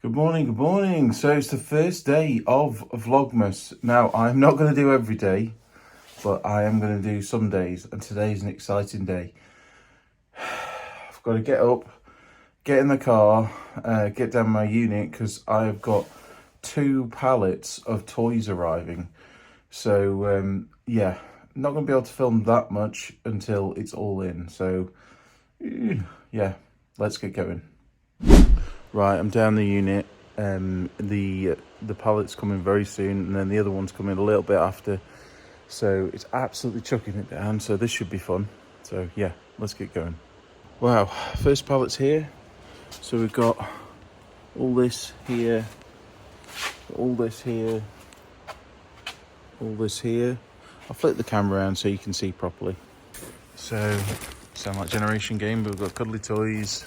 Good morning, good morning. So it's the first day of Vlogmas. Now, I'm not going to do every day, but I am going to do some days, and today's an exciting day. I've got to get up, get in the car, get down my unit, because I've got 2 pallets of toys arriving. So, yeah, not going to be able to film that much until it's all in. So, yeah, let's get going. Right, I'm down the unit. The pallet's coming very soon, and then the other one's coming a little bit after. So it's absolutely chucking it down. So this should be fun. So yeah, let's get going. Wow, first pallet's here. So we've got all this here, all this here, all this here. I'll flip the camera around so you can see properly. So sound like Generation Game, but we've got cuddly toys.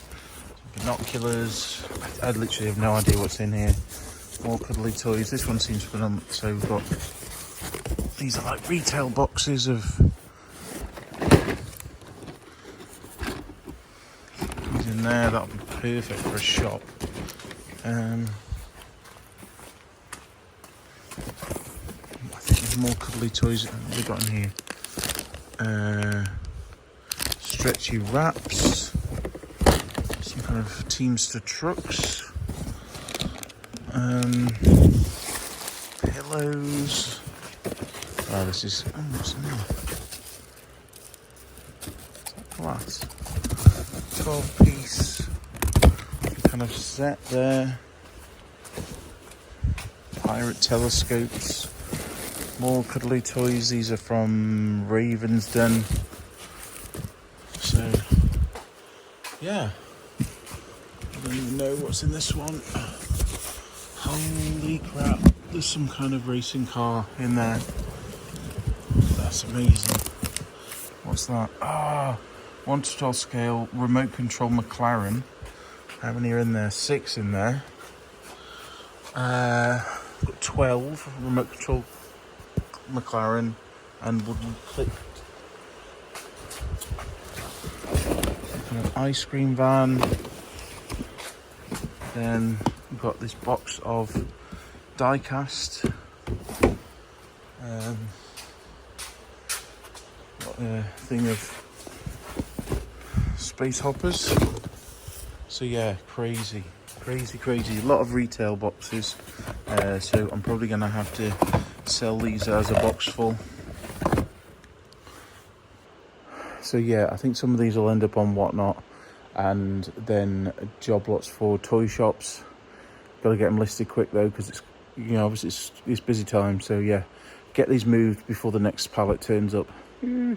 Binoculars. I literally have no idea what's in here. More cuddly toys. This one seems fun. So we've got, these are like retail boxes of things in there. That'll be perfect for a shop. I think there's more cuddly toys we've got in here. Stretchy wraps. Kind of Teamster trucks, pillows. Oh, this is, what's in there? Is that glass? 12-piece kind of set there. Pirate telescopes. More cuddly toys. These are from Raven's Den. So, yeah. I don't even know what's in this one. Holy crap, there's some kind of racing car in there. That's amazing. What's that? 1 to 12 scale remote control McLaren. How many are in there? 6 in there. Got 12 remote control McLaren and wooden clip. An ice cream van. Then we've got this box of die-cast. Got a thing of space hoppers. So yeah, crazy. A lot of retail boxes. So I'm probably going to have to sell these as a box full. So yeah, I think some of these will end up on Whatnot. And then job lots for toy shops. Got to get them listed quick though, because it's, you know, obviously it's busy time. So yeah, get these moved before the next pallet turns up. Now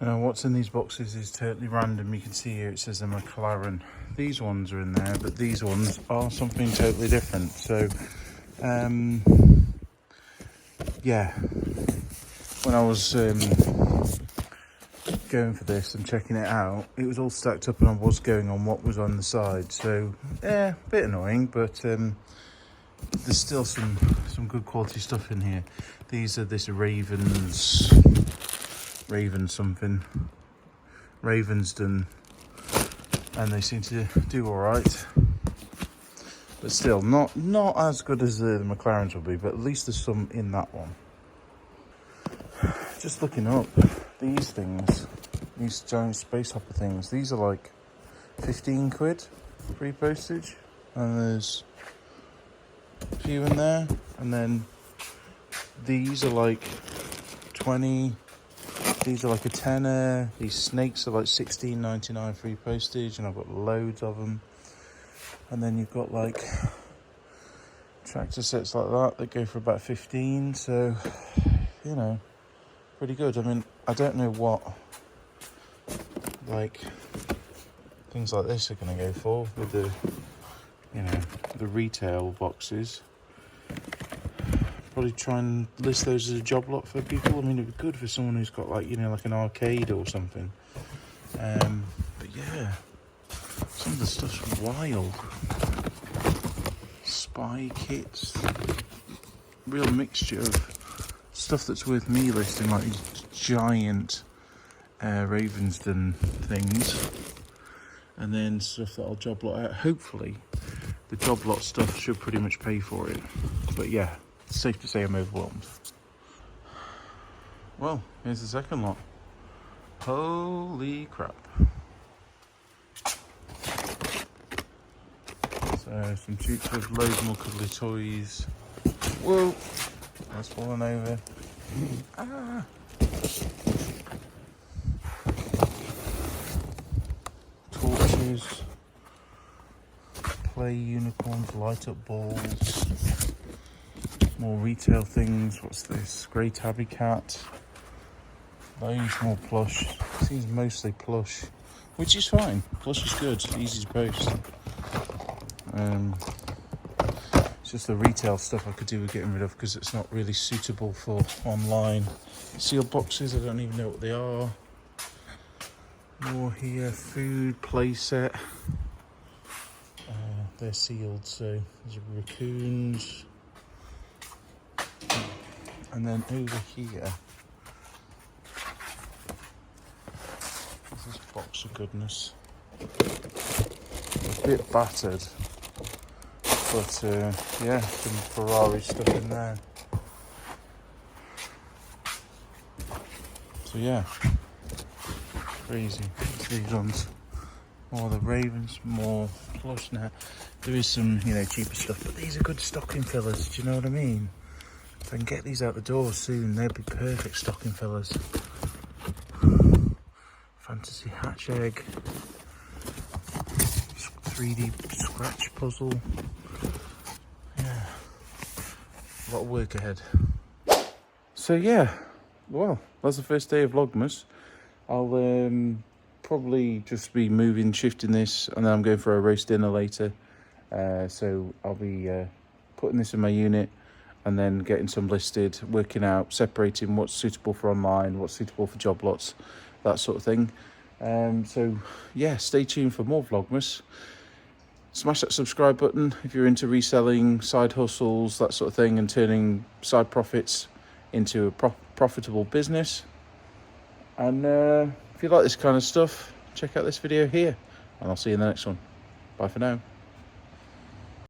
what's in these boxes is totally random. You can see here it says a McLaren. These ones are in there, but these ones are something totally different. So yeah, when I was going for this and checking it out, it was all stacked up and I was going on what was on the side. So yeah, a bit annoying, but there's still some good quality stuff in here. These are this Raven something, Ravensden, and they seem to do all right, but still not as good as the McLarens will be, but at least there's some in that one. Just looking up these things, these giant space hopper things, these are like 15 quid free postage, and there's a few in there. And then these are like 20, these are like a tenner. These snakes are like 16.99 free postage, and I've got loads of them. And then you've got like tractor sets like that go for about 15. So, you know, pretty good. I mean, I don't know what like things like this are going to go for with the, you know, the retail boxes. Probably try and list those as a job lot for people. I mean, it'd be good for someone who's got like, you know, like an arcade or something. But yeah, some of the stuff's wild. Spy kits, real mixture of stuff that's worth me listing, like these giant Ravensden things, and then stuff that I'll job lot out, hopefully the job lot stuff should pretty much pay for it. But yeah, it's safe to say I'm overwhelmed. Well, here's the second lot. Holy crap. So some tubes of loads more cuddly toys. Whoa, that's fallen over. Ah. Torches. Play unicorns, light up balls. More retail things. What's this? Grey tabby cat. Loads more plush. Seems mostly plush, which is fine. Plush is good. Easy to post. It's just the retail stuff I could do with getting rid of because it's not really suitable for online. Sealed boxes. I don't even know what they are. More here. Food play set. They're sealed, so there's raccoons. And then over here, there's this box of goodness. A bit battered, but yeah, some Ferrari stuff in there. So yeah, crazy. These ones. More the ravens, more plush now. There is some, cheaper stuff, but these are good stocking fillers. Do you know what I mean? If I can get these out the door soon, they'd be perfect stocking fillers. Fantasy hatch egg. 3D scratch puzzle. Yeah. A lot of work ahead. So yeah, well, that's the first day of Vlogmas. I'll probably just be shifting this, and then I'm going for a roast dinner later. So I'll be putting this in my unit and then getting some listed, working out, separating what's suitable for online, what's suitable for job lots, that sort of thing. So yeah, stay tuned for more Vlogmas. Smash that subscribe button if you're into reselling, side hustles, that sort of thing, and turning side profits into a profitable business. And if you like this kind of stuff, check out this video here, and I'll see you in the next one. Bye for now.